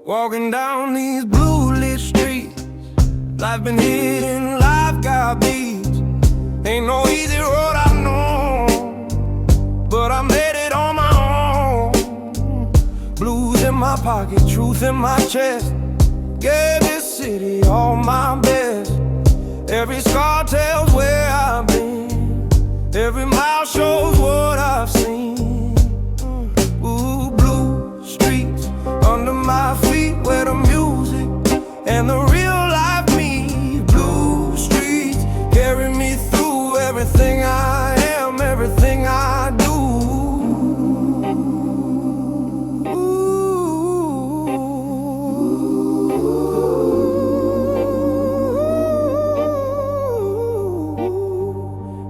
Walking down these blue lit streets, life been hitting, life got beats. Ain't no easy road I know, but I made it on my own. Blues in my pocket, truth in my chest. Gave this city all my best. Every scar tells where I've been. Every mile shows what I've seen. Ooh, blue streets under my feet, where the music and the real life meet. Blue streets carry me through everything I am, everything I do.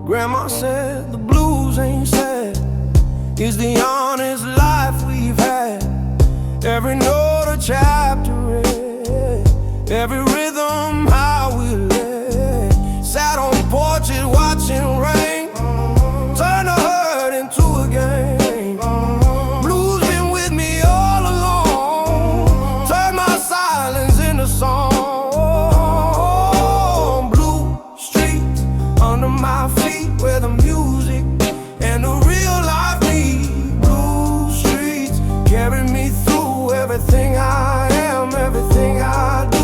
Grandma said the blues ain't sad, it's the honest life we've had. Every note a chapter read, every rhythm how we led. Sat on porches watching rain turn the hurt into a game. Blues been with me all along, turn my silence into song. Blue streets under my feet, where the music and the real life meet. Blue streets carry me through everything I am, everything I do.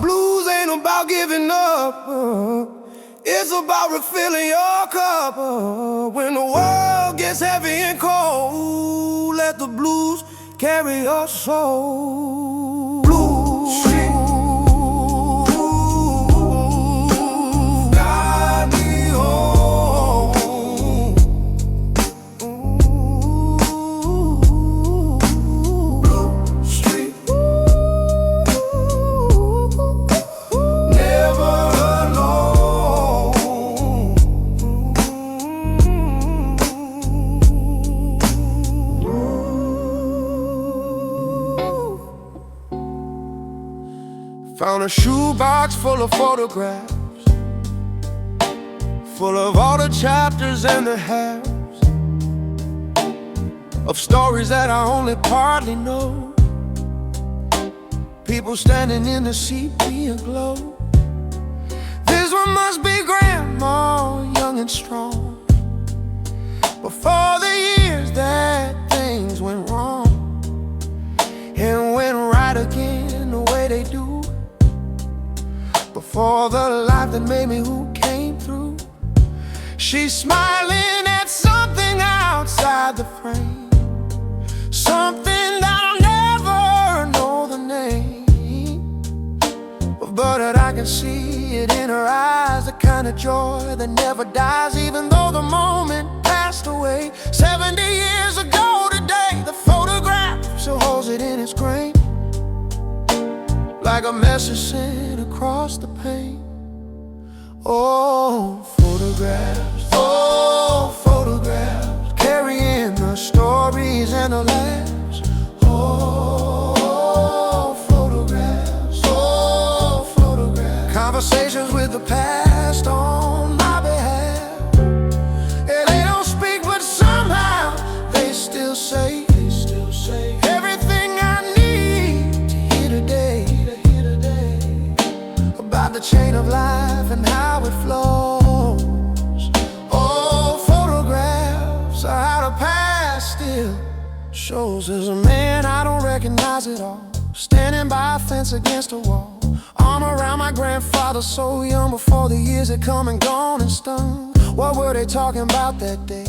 Blues ain't about giving up, it's about refilling your cup. When the world gets heavy and cold, let the blues carry your soul. Blue street, guide me home. Blue street, never alone. Found a shoebox full of photographs, full of all the chapters and the halves of stories that I only partly know. People standing in the sepia glow. This one must be Grandma, young and strong, before the years that things went wrong and went right again the way they do. Before the life that made me who came through. She's smiling at something outside the frame, something that I'll never know the name, but I can see it in her eyes, the kind of joy that never dies, even though the moment passed away 70 years ago today. The photograph still holds it in its grain, like a message sent across the pane. Oh, photographs, carrying the stories and the laughs. Oh, photographs, conversations with the past on my behalf. Yeah, they don't speak, but somehow they still say everything I need to hear today, about the chain of life and how it flows. Oh, photographs are how the past still shows. As a man I don't recognize it all, standing by a fence against a wall, arm around my grandfather, so young before the years had come and gone and stung. What were they talking about that day?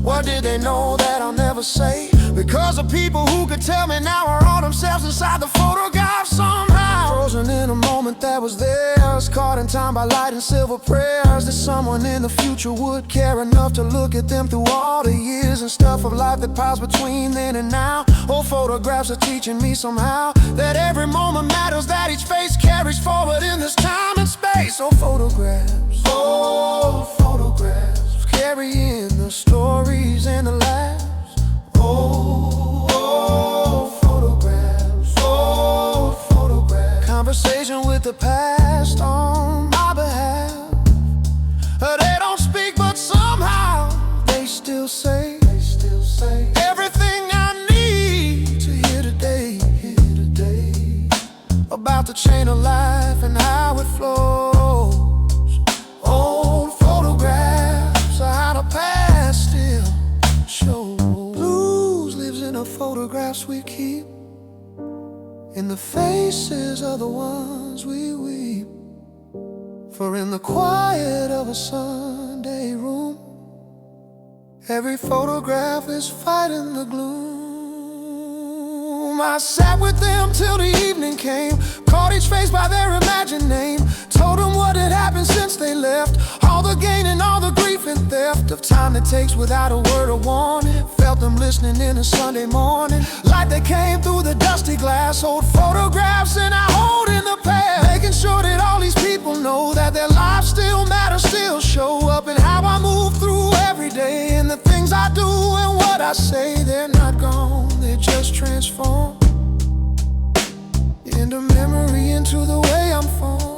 What did they know that I'll never say? Because the people who could tell me now are all themselves inside the photograph somehow. Frozen in a moment that was theirs, caught in time by light and silver prayers that someone in the future would care enough to look at them through all the years and stuff of life that piles between then and now. Old photographs are teaching me somehow that every moment matters, that each face carries forward in this time and space. Oh, photographs, carrying the stories and the laughs. Oh, photographs, conversation photographs we keep, in the faces of the ones we weep. For in the quiet of a Sunday room, every photograph is fighting the gloom. I sat with them till the evening came, caught each face by their imagined name, told them what had happened since they left, all the gain and all the grief and theft of time that takes without a word of warning. Felt them listening in a Sunday morning, like they came through the dusty glass. Old photographs and I hold in the past, making sure that all these people know that their lives still matter, still show up in how I move through every day, and the things I do and what I say. They're not gone, they're just transformed into memory, into the way I'm formed.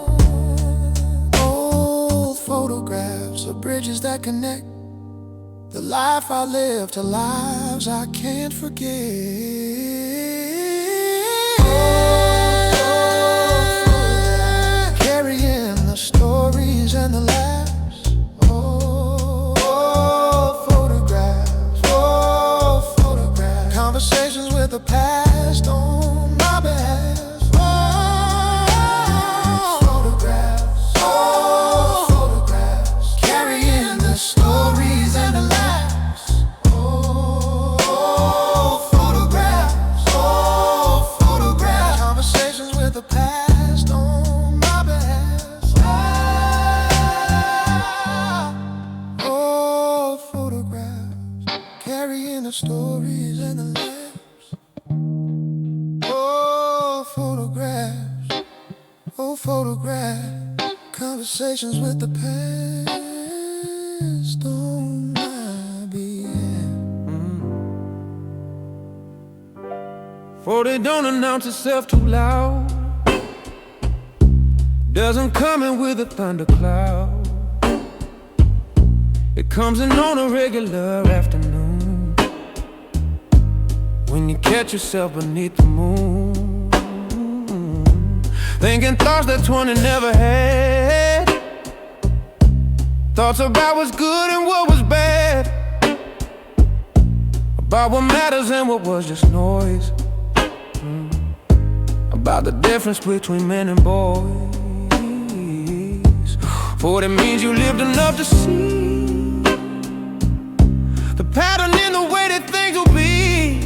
Old photographs are bridges that connect the life I live to lives I can't forget. Carrying the stories and the laughs. Photographs. Conversations with the past on my behalf. Photographs. Carrying the stories and the laughs. Photographs. Conversations with the past on my behalf. Photographs. Carrying the stories and the laughs. Photographs. Conversations with the past on my behalf. 40 don't announce itself too loud, doesn't come in with a thundercloud. It comes in on a regular afternoon, when you catch yourself beneath the moon, thinking thoughts that 20 never had, thoughts about what's good and what was bad, about what matters and what was just noise, about the difference between men and boys. 40 means you lived enough to see the pattern in the way that things will be.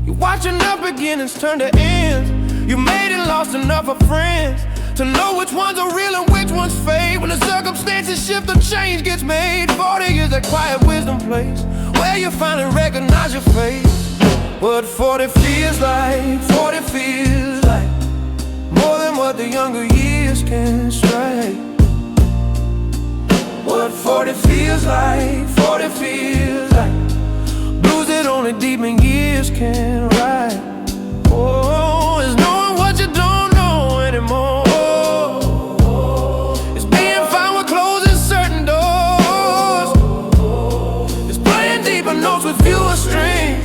You're watching how beginnings turn to ends. You made and lost enough of friends to know which ones are real and which ones fade. When the circumstances shift, the change gets made. 40 is that quiet wisdom place where you finally recognize your face. What 40 feels like, 40 feels like more than what the younger years can strike. What 40 feels like, 40 feels like blues that only deep in years can write. Oh, it's knowing what you don't know anymore. It's being fine with closing certain doors. It's playing deeper notes with fewer strings.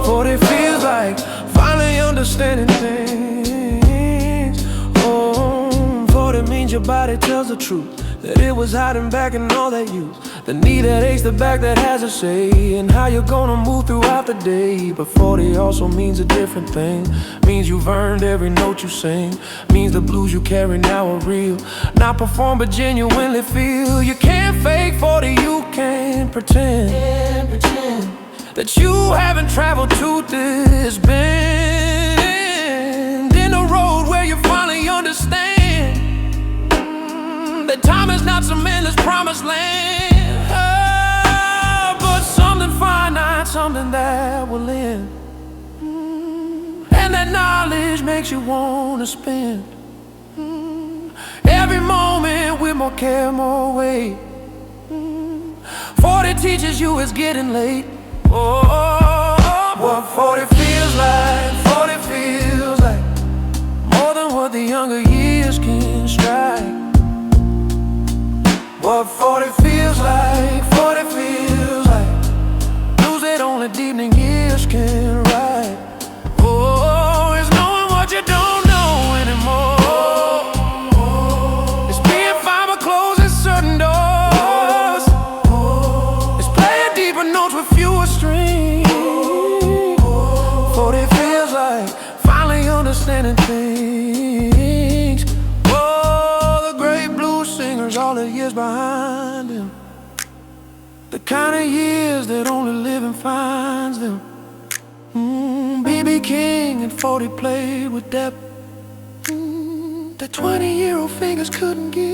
40 feels like finally understanding things. Oh, 40 means your body tells the truth, that it was hiding back in all that use, the knee that aches, the back that has a say, and how you're gonna move throughout the day. But 40 also means a different thing. Means you've earned every note you sing. Means the blues you carry now are real, not perform but genuinely feel. You can't fake 40, you can't pretend, that you haven't traveled to this bend in the road where you finally understand that time is not some endless promised land, but something finite, something that will end. And that knowledge makes you wanna spend every moment with more care, more weight. 40 teaches you it's getting late. What 40 feels like, 40 feels like more than what the younger years can strike. What 40 feels like, 40 feels like blues that only deepening years can write. Oh, it's knowing what you don't know anymore. It's being fine but closing certain doors. It's playing deeper notes with fewer strings. kind of years that only living finds them. B.B. King and 40 played with depth that 20-year-old fingers couldn't give.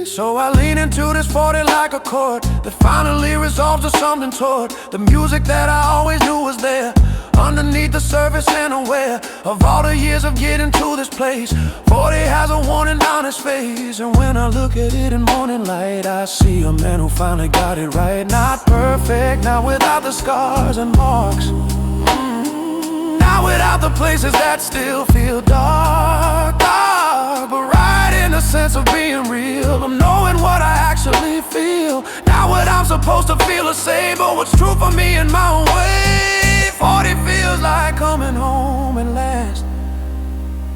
So I lean into this 40 like a chord that finally resolves to something toward the music that I always knew was there, underneath the surface and aware of all the years of getting to this place. 40 has a warning down his face, and when I look at it in morning light, I see a man who finally got it right. Not perfect, not without the scars and marks, not without the places that still feel dark, dark, but right in the sense of being real, of knowing what I actually feel. Not what I'm supposed to feel or say, but what's true for me in my own way. 40 feels like coming home at last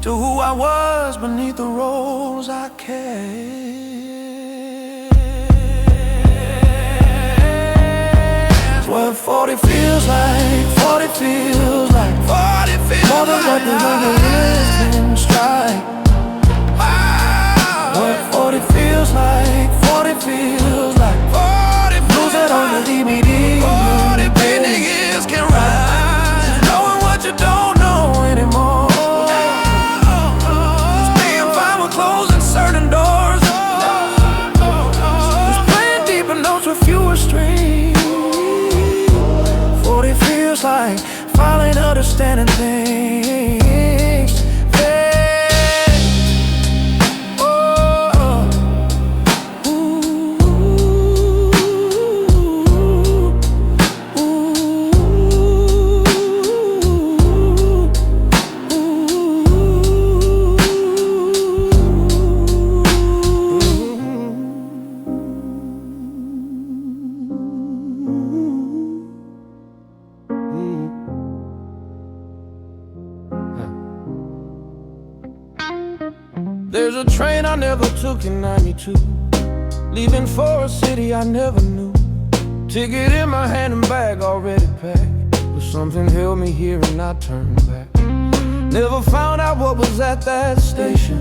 to who I was beneath the roles I cast. What 40 feels like, 40 feels like, 40 feels more than what the years can strike. What 40 feels like, 40 feels like, 40 lose it on the DVD. 40 bending years can ride, knowing what you don't know anymore. Just being fine with closing certain doors, just playing deeper notes with fewer strings. 40 feels like finally understanding things. Yeah. Oh. Ooh. There's a train I never took in '92, leaving for a city I never knew. Ticket in my hand and bag already packed, but something held me here and I turned back. Never found out what was at that station,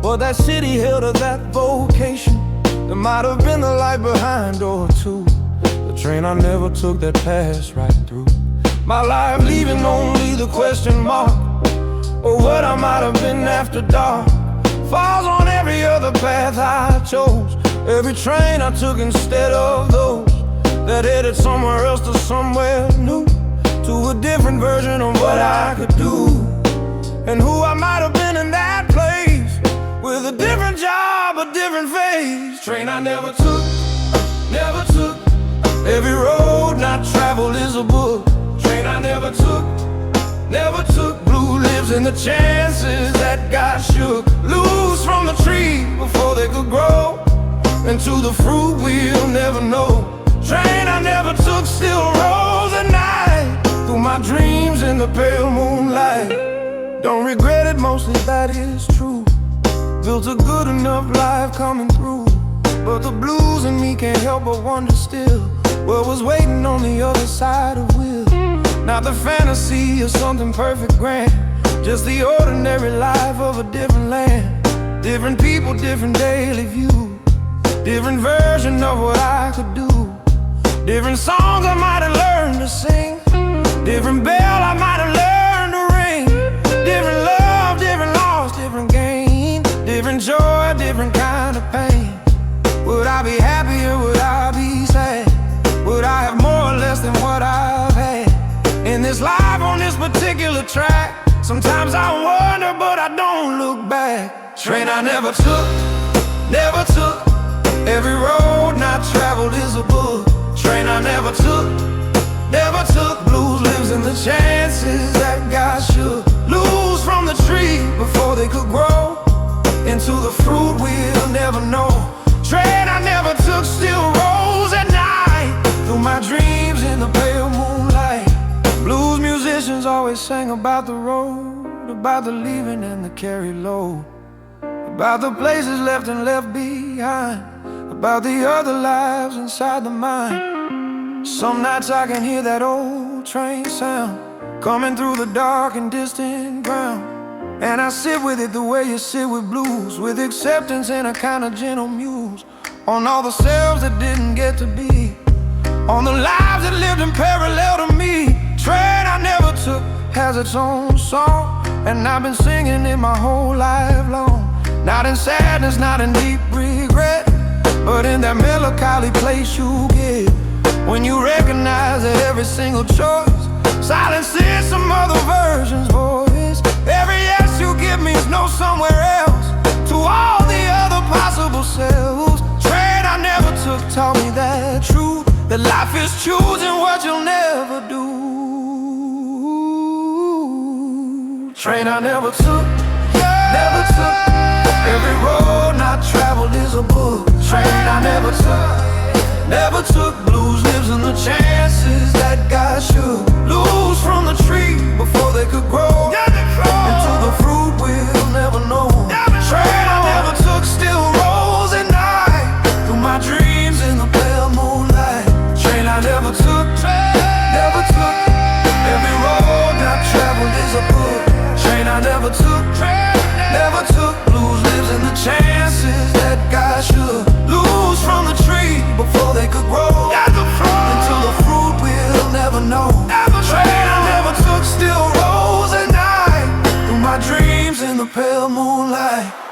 what that city held or that vocation. There might have been the light behind or two, the train I never took that passed right through my life, leaving only the question mark, or what I might have been after dark. Falls on every other path I chose, every train I took instead of those that headed somewhere else to somewhere new, to a different version of what I could do, and who I might have been in that place, with a different job, a different phase. Train I never took, never took. Every road not traveled is a book. Train I never took, never took. Blue lives in the chances that got shook loose from the tree before they could grow into the fruit we'll never know. Train I never took still rolls at night through my dreams in the pale moonlight. Don't regret it, mostly that is true. Built a good enough life coming through, but the blues in me can't help but wonder still what was waiting on the other side of will. Not the fantasy of something perfect grand, just the ordinary life of a different land. Different people, different daily view, different version of what I could do. Different songs I might have learned to sing, different bell I might have learned to ring. Different love, different loss, different gain, different joy, different kind of pain. Would I be happy or would I be sad? Would I have more or less than what I've had in this life on this particular track? Sometimes I wonder, but I don't look back. Train I never took, never took. Every road not traveled is a book. Train I never took, never took. Blues lives in the chances that got shook loose from the tree before they could grow into the fruit we'll never know. Train I never took still rolls at night through my dreams in the pale moonlight. Blues musicians always sang about the road, about the leaving and the carry load, about the places left and left behind, about the other lives inside the mind. Some nights I can hear that old train sound coming through the dark and distant ground, and I sit with it the way you sit with blues, with acceptance and a kind of gentle muse. on all the selves that didn't get to be, on the lives that lived in parallel to me. Train I never took has its own song, and I've been singing it my whole life long. Not in sadness, not in deep regret, but in that melancholy place you get when you recognize that every single choice silences some other version's voice. Every yes you give me is no somewhere else to all the other possible selves. Trade I never took taught me that truth, that life is choosing what you'll never do. Train I never took, never took. Every road not traveled is a book. Train I never took, never took. Blues lives in the chances that God should lose from the tree before they could grow into the fruit we'll never know. Train I never took still rolls at night through my dreams in the pale moonlight. Train I never took, never took. Every road not traveled is a book. Train I never took, never took. Blues lives in the chances that God should lose from the tree before they could grow into the fruit we'll never know. Train I never took still rolls at night through my dreams in the pale moonlight.